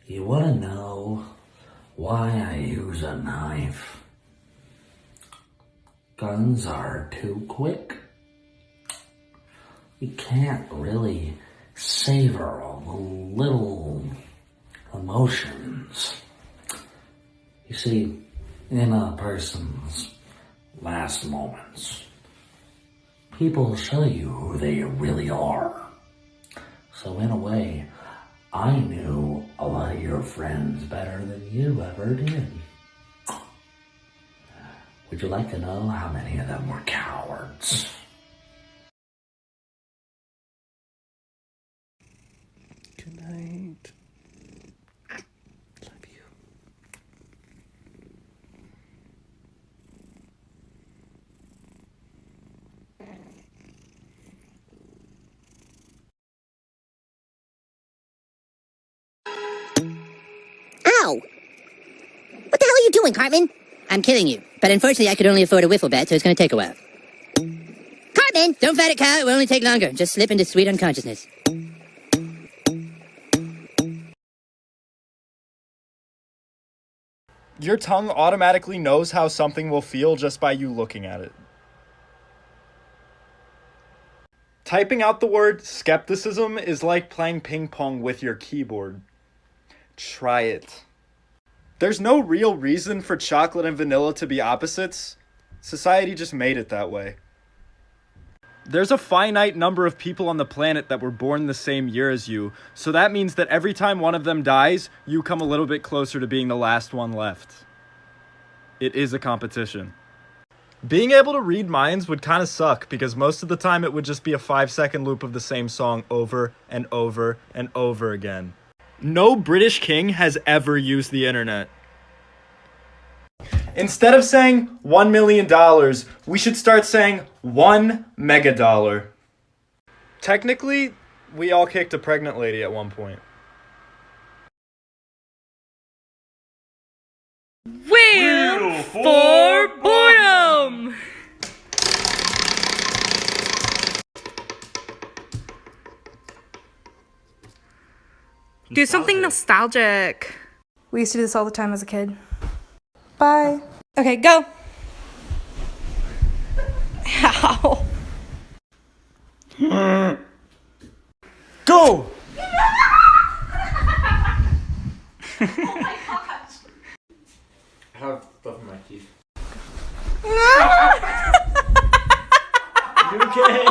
You want to know why I use a knife? Guns are too quick. You can't really savor all the little emotions. You see, in a person's last moments, people show you who they really are. So in a way, I knew a lot of your friends better than you ever did. Would you like to know how many of them were cowards? Good night. Love you. Ow! What the hell are you doing, Cartman? I'm killing you, but unfortunately I could only afford a wiffle bat, so it's gonna take a while. Cartman! Don't fight it, Kyle. It will only take longer. Just slip into sweet unconsciousness. Your tongue automatically knows how something will feel just by you looking at it. Typing out the word skepticism is like playing ping pong with your keyboard. Try it. There's no real reason for chocolate and vanilla to be opposites. Society just made it that way. There's a finite number of people on the planet that were born the same year as you, so that means that every time one of them dies, you come a little bit closer to being the last one left. It is a competition. Being able to read minds would kind of suck, because most of the time it would just be a 5-second loop of the same song over and over and over again. No British king has ever used the internet. Instead of saying $1 million, we should start saying $1 megadollar. Technically, we all kicked a pregnant lady at one point. Wheel for boredom! Do something nostalgic. We used to do this all the time as a kid. Bye. Okay, go. Ow. Go! I have stuff in my teeth. You okay?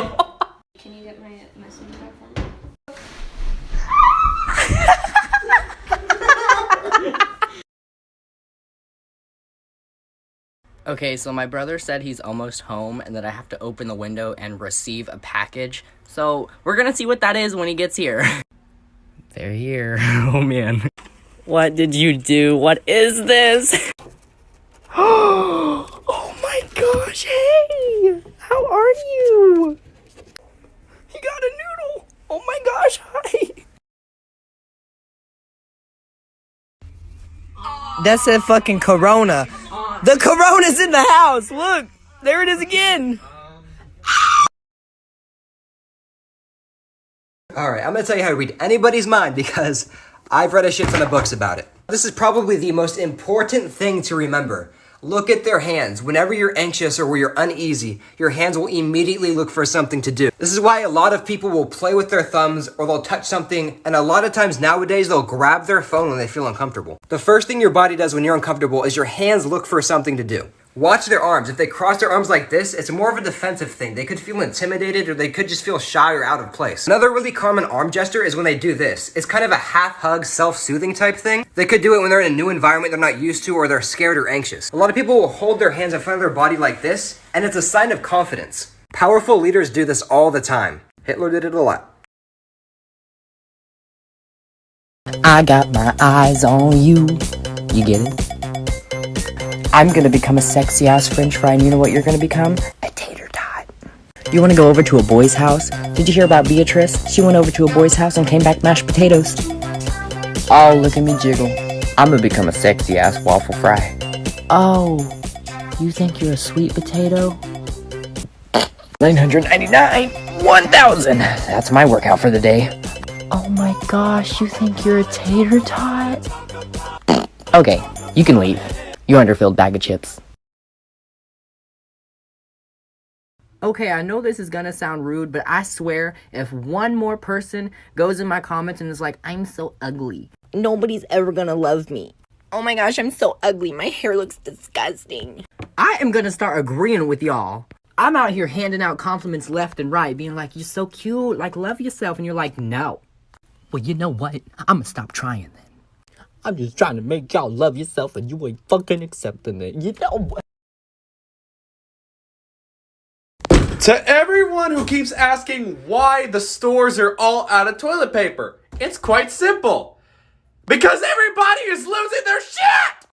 Can you get my swim back for me? Okay, so my brother said he's almost home and that I have to open the window and receive a package. So we're gonna see what that is when he gets here. They're here. Oh man. What did you do? What is this? Oh my gosh, hey! How are you? He got a noodle! Oh my gosh, hi! That's a fucking Corona. The Corona's in the house! Look! There it is again! Alright, I'm gonna tell you how to read anybody's mind because I've read a shit ton of books about it. This is probably the most important thing to remember. Look at their hands. Whenever you're anxious or where you're uneasy, your hands will immediately look for something to do. This is why a lot of people will play with their thumbs or they'll touch something, and a lot of times nowadays they'll grab their phone when they feel uncomfortable. The first thing your body does when you're uncomfortable is your hands look for something to do. Watch their arms. If they cross their arms like this, it's more of a defensive thing. They could feel intimidated or they could just feel shy or out of place. Another really common arm gesture is when they do this. It's kind of a half-hug, self-soothing type thing. They could do it when they're in a new environment they're not used to or they're scared or anxious. A lot of people will hold their hands in front of their body like this, and it's a sign of confidence. Powerful leaders do this all the time. Hitler did it a lot. I got my eyes on you. You get it? I'm gonna become a sexy ass french fry, and you know what you're gonna become? A tater tot. You wanna go over to a boy's house? Did you hear about Beatrice? She went over to a boy's house and came back mashed potatoes. Oh, look at me jiggle. I'm gonna become a sexy ass waffle fry. Oh, you think you're a sweet potato? $999, 1,000. That's my workout for the day. Oh my gosh, you think you're a tater tot? Okay, you can leave. You're underfilled bag of chips. Okay, I know this is gonna sound rude, but I swear, if one more person goes in my comments and is like, I'm so ugly, nobody's ever gonna love me. Oh my gosh, I'm so ugly. My hair looks disgusting. I am gonna start agreeing with y'all. I'm out here handing out compliments left and right, being like, you're so cute, like, love yourself, and you're like, no. Well, you know what? I'm gonna stop trying then. I'm just trying to make y'all love yourself, and you ain't fucking accepting it. You know what? To everyone who keeps asking why the stores are all out of toilet paper, it's quite simple. Because everybody is losing their shit!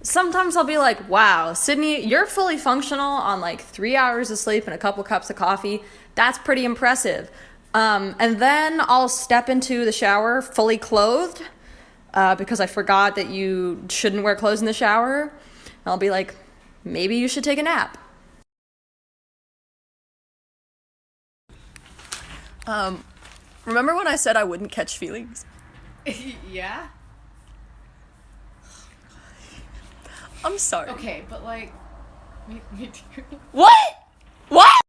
Sometimes I'll be like, wow, Sydney, you're fully functional on like 3 hours of sleep and a couple cups of coffee. That's pretty impressive. And then I'll step into the shower fully clothed because I forgot that you shouldn't wear clothes in the shower. And I'll be like, maybe you should take a nap. Remember when I said I wouldn't catch feelings? Yeah? I'm sorry. Okay, but like, me too. What? What?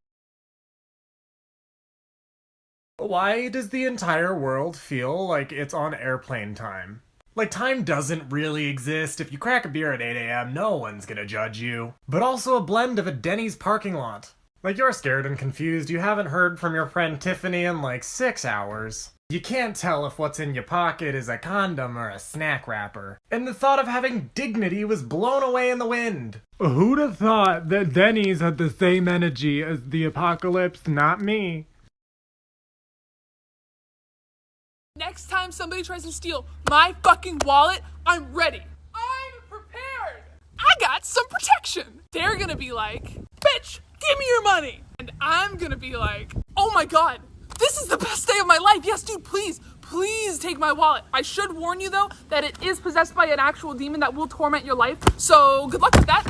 Why does the entire world feel like it's on airplane time? Like, time doesn't really exist. If you crack a beer at 8 a.m., no one's gonna judge you. But also a blend of a Denny's parking lot. Like, you're scared and confused. You haven't heard from your friend Tiffany in like 6 hours. You can't tell if what's in your pocket is a condom or a snack wrapper. And the thought of having dignity was blown away in the wind. Who'd have thought that Denny's had the same energy as the apocalypse? Not me. Next time somebody tries to steal my fucking wallet, I'm ready. I'm prepared. I got some protection. They're gonna be like, bitch, give me your money. And I'm gonna be like, oh my god, this is the best day of my life. Yes, dude, please take my wallet. I should warn you though that it is possessed by an actual demon that will torment your life. So good luck with that.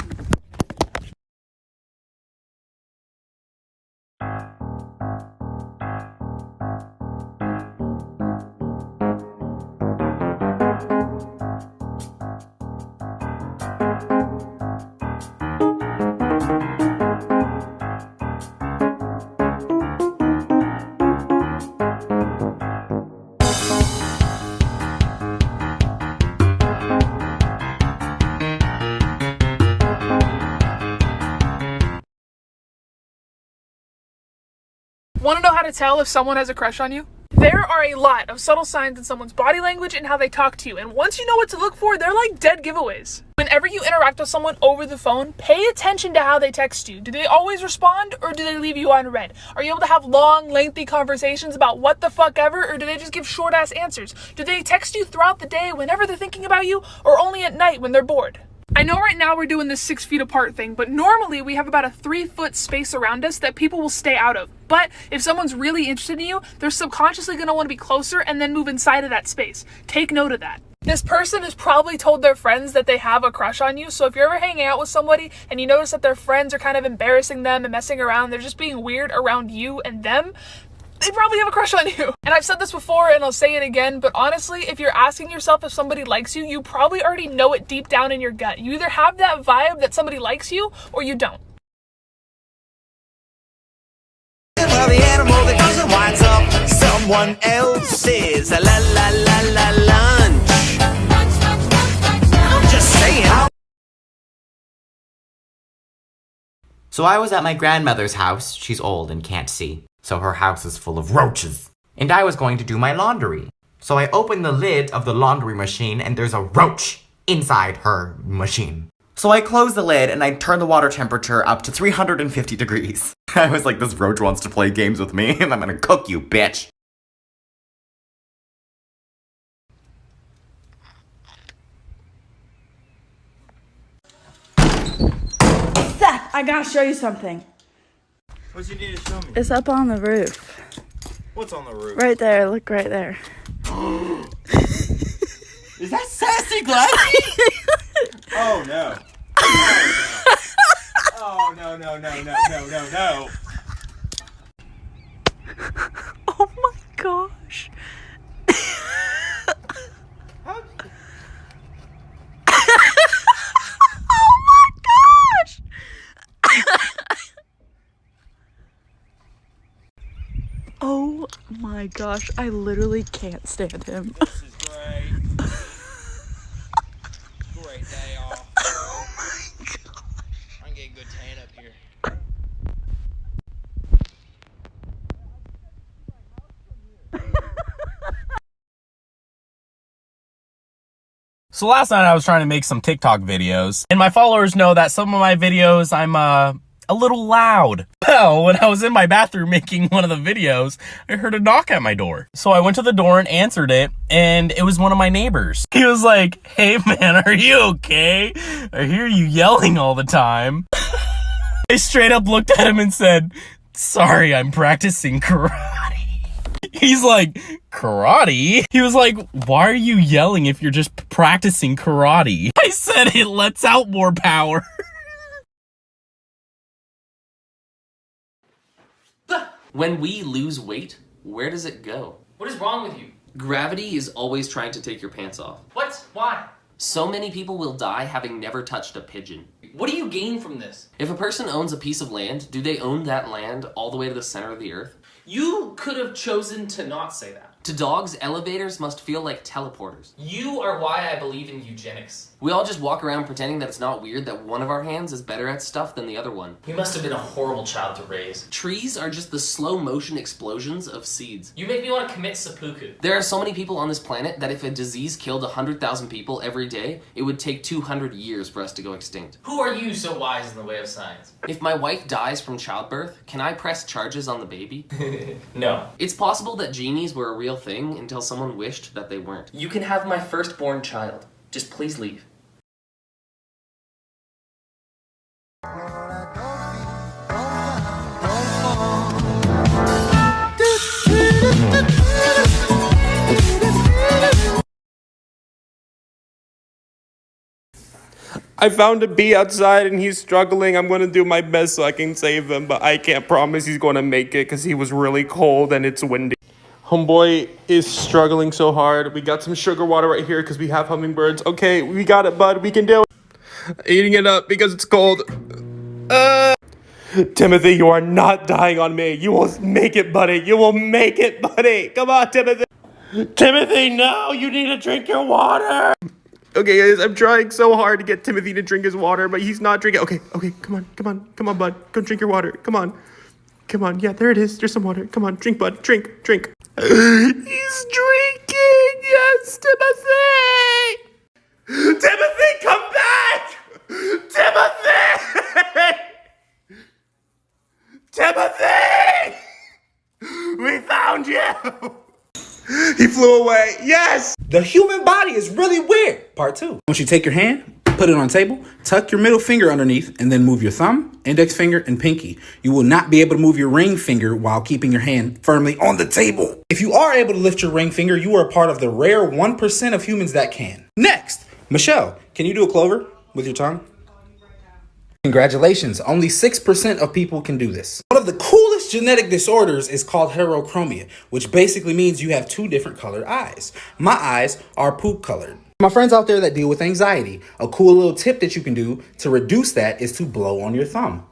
Want to know how to tell if someone has a crush on you? There are a lot of subtle signs in someone's body language and how they talk to you, and once you know what to look for, they're like dead giveaways. Whenever you interact with someone over the phone, pay attention to how they text you. Do they always respond, or do they leave you on read? Are you able to have long, lengthy conversations about what the fuck ever, or do they just give short-ass answers? Do they text you throughout the day whenever they're thinking about you, or only at night when they're bored? I know right now we're doing this 6 feet apart thing, but normally we have about a 3-foot space around us that people will stay out of. But if someone's really interested in you, they're subconsciously going to want to be closer and then move inside of that space. Take note of that. This person has probably told their friends that they have a crush on you, so if you're ever hanging out with somebody and you notice that their friends are kind of embarrassing them and messing around, they're just being weird around you and them, they probably have a crush on you. And I've said this before and I'll say it again, but honestly, if you're asking yourself if somebody likes you, you probably already know it deep down in your gut. You either have that vibe that somebody likes you or you don't. Well, the animal that goes and winds up someone else's la la la la lunch. I'm just saying. So I was at my grandmother's house. She's old and can't see, so her house is full of roaches. And I was going to do my laundry. So I opened the lid of the laundry machine and there's a roach inside her machine. So I closed the lid and I turned the water temperature up to 350 degrees. I was like, this roach wants to play games with me and I'm gonna cook you, bitch. Seth, I gotta show you something. What you need to show me? It's up on the roof. What's on the roof? Right there, look right there. Is that Sassy Glassy? Oh no. Oh no no no no no no no. Oh my gosh, I literally can't stand him. This is great. Great day off. Oh my god. I'm getting good tan up here. So last night I was trying to make some TikTok videos, and my followers know that some of my videos I'm a little loud. Well, when I was in my bathroom making one of the videos, I heard a knock at my door. So I went to the door and answered it, and it was one of my neighbors. He was like, "Hey man, are you okay? I hear you yelling all the time." I straight up looked at him and said, "Sorry, I'm practicing karate." He's like, "Karate?" He was like, "Why are you yelling if you're just practicing karate?" I said, "It lets out more power." When we lose weight, where does it go? What is wrong with you? Gravity is always trying to take your pants off. What? Why? So many people will die having never touched a pigeon. What do you gain from this? If a person owns a piece of land, do they own that land all the way to the center of the earth? You could have chosen to not say that. To dogs, elevators must feel like teleporters. You are why I believe in eugenics. We all just walk around pretending that it's not weird that one of our hands is better at stuff than the other one. You must have been a horrible child to raise. Trees are just the slow motion explosions of seeds. You make me want to commit seppuku. There are so many people on this planet that if a disease killed 100,000 people every day, it would take 200 years for us to go extinct. Who are you so wise in the way of science? If my wife dies from childbirth, can I press charges on the baby? No. It's possible that genies were a real thing until someone wished that they weren't. You can have my firstborn child. Just please leave. I found a bee outside and he's struggling. I'm going to do my best so I can save him, but I can't promise he's going to make it because he was really cold and it's windy. Homeboy is struggling so hard. We got some sugar water right here because we have hummingbirds. Okay, we got it, bud. We can do it. Eating it up because it's cold. Timothy, you are not dying on me. You will make it, buddy. You will make it, buddy. Come on, Timothy. Timothy, no, you need to drink your water. Okay, guys, I'm trying so hard to get Timothy to drink his water, but he's not drinking. Okay, come on, bud. Go drink your water. Come on, yeah, there it is. There's some water. Come on, drink, bud. Drink. He's drinking. Yes, Timothy. Timothy, come back. Timothy, we found you. He flew away. Yes! The human body is really weird. Part 2. Once you take your hand, put it on the table, tuck your middle finger underneath, and then move your thumb, index finger, and pinky. You will not be able to move your ring finger while keeping your hand firmly on the table. If you are able to lift your ring finger, you are a part of the rare 1% of humans that can. Next, Michelle, can you do a clover with your tongue? Congratulations, only 6% of people can do this. One of the coolest genetic disorders is called heterochromia, which basically means you have 2 different colored eyes. My eyes are poop colored. My friends out there that deal with anxiety, a cool little tip that you can do to reduce that is to blow on your thumb.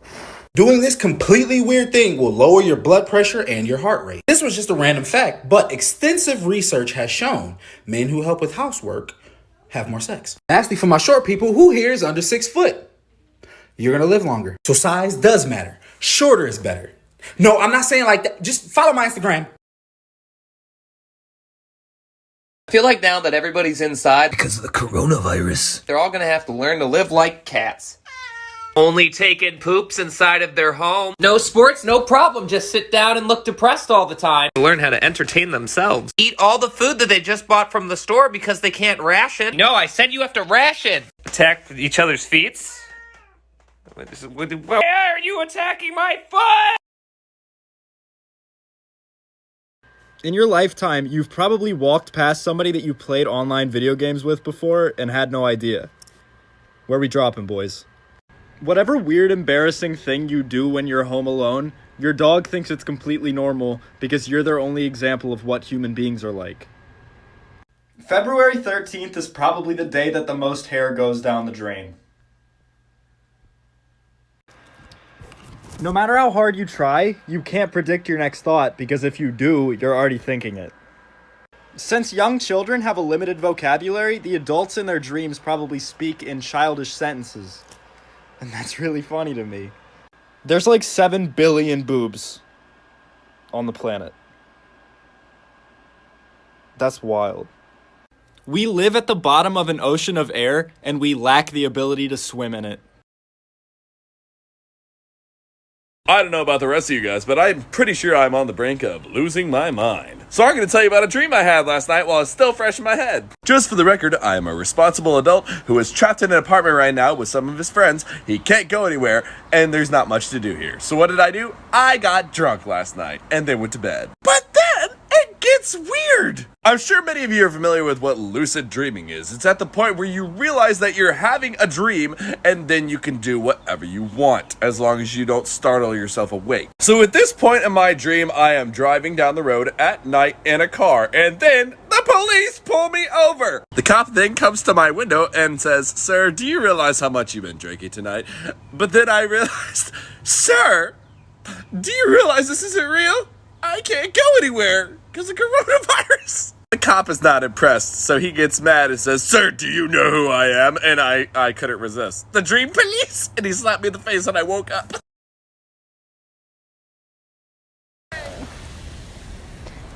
Doing this completely weird thing will lower your blood pressure and your heart rate. This was just a random fact, but extensive research has shown men who help with housework have more sex. Lastly, for my short people, who here is under 6 foot? You're going to live longer. So size does matter. Shorter is better. No, I'm not saying like that. Just follow my Instagram. I feel like now that everybody's inside because of the coronavirus, they're all going to have to learn to live like cats. Only taking poops inside of their home. No sports, no problem. Just sit down and look depressed all the time. Learn how to entertain themselves. Eat all the food that they just bought from the store because they can't ration. No, I said you have to ration. Attack each other's feet. Why are you attacking my foot? In your lifetime, you've probably walked past somebody that you played online video games with before and had no idea. Where we dropping, boys? Whatever weird, embarrassing thing you do when you're home alone, your dog thinks it's completely normal because you're their only example of what human beings are like. February 13th is probably the day that the most hair goes down the drain. No matter how hard you try, you can't predict your next thought because if you do, you're already thinking it. Since young children have a limited vocabulary, the adults in their dreams probably speak in childish sentences. And that's really funny to me. There's like 7 billion boobs on the planet. That's wild. We live at the bottom of an ocean of air, and we lack the ability to swim in it. I don't know about the rest of you guys, but I'm pretty sure I'm on the brink of losing my mind. So I'm going to tell you about a dream I had last night while it's still fresh in my head. Just for the record, I am a responsible adult who is trapped in an apartment right now with some of his friends. He can't go anywhere, and there's not much to do here. So what did I do? I got drunk last night, and then went to bed. But then, it gets weird! I'm sure many of you are familiar with what lucid dreaming is. It's at the point where you realize that you're having a dream and then you can do whatever you want as long as you don't startle yourself awake. So at this point in my dream, I am driving down the road at night in a car and then the police pull me over. The cop then comes to my window and says, "Sir, do you realize how much you've been drinking tonight?" But then I realized, "Sir, do you realize this isn't real? I can't go anywhere because of coronavirus." The cop is not impressed, so he gets mad and says, "Sir, do you know who I am?" And I couldn't resist. "The dream police!" And he slapped me in the face when I woke up.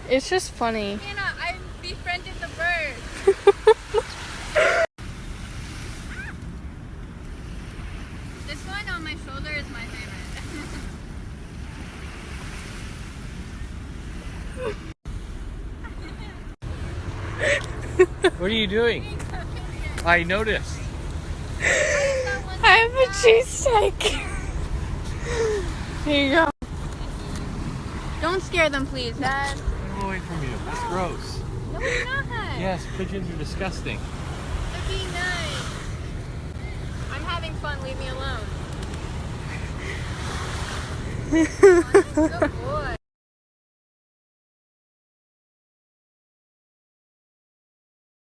It's just funny. Hannah, I befriended the bird. This one on my shoulder is my favorite. What are you doing? I noticed. I have a cheesesteak. Here you go. Don't scare them, please, Dad. I'm away from you. That's gross. No, we're not. Yes, pigeons are disgusting. They're being nice. I'm having fun. Leave me alone. Come on, let's go.